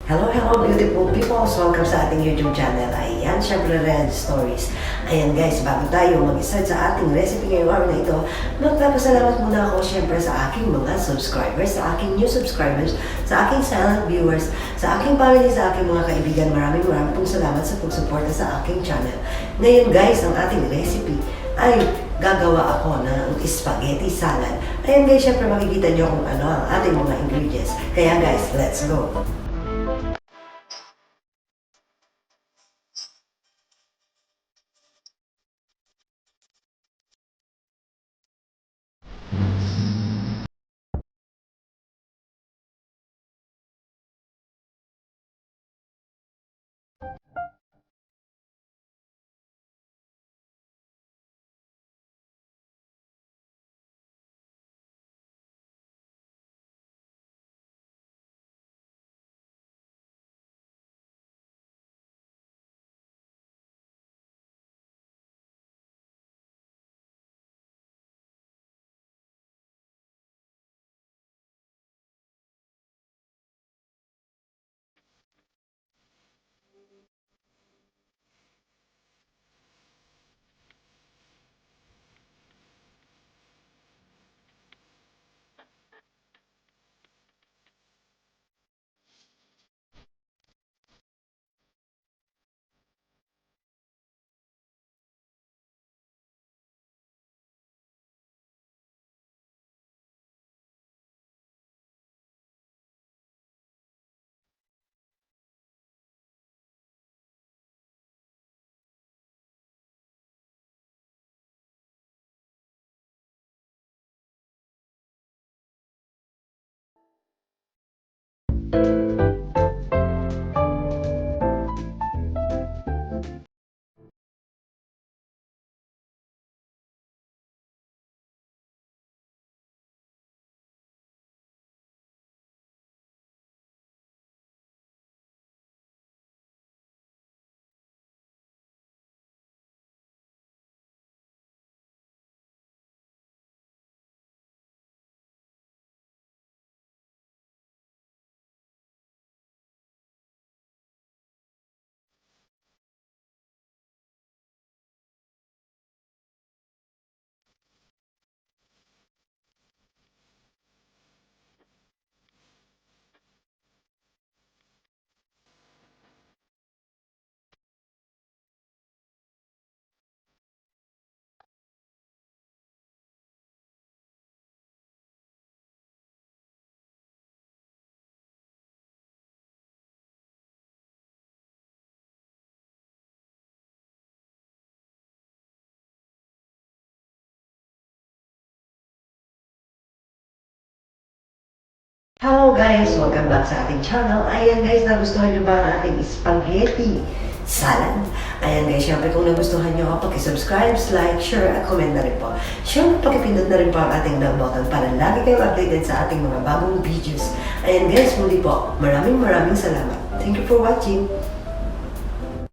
Hello, hello beautiful people! Welcome sa ating YouTube channel. Ayan, syempre Red Stories. Ayan guys, bago tayo mag-start sa ating recipe ngayong araw na ito, magpapasalamat muna ako syempre sa aking mga subscribers, sa aking new subscribers, sa aking silent viewers, sa aking family, sa aking mga kaibigan. Maraming pong salamat sa pagsuporta sa aking channel. Ngayon guys, ang ating recipe ay gagawa ako ng spaghetti salad. Ayan guys, syempre makikita nyo kung ano ang ating mga ingredients. Kaya guys, let's go! Hello guys! Welcome back sa ating channel. Ayan guys, nagustuhan nyo ba ang ating spaghetti salad? Ayan guys, syempre kung nagustuhan nyo, pakisubscribe, like, share, at comment na rin po. Syempre, pakipindot na rin po ang ating bell button para lagi kayong updated sa ating mga bagong videos. Ayan guys, muli po, maraming salamat. Thank you for watching.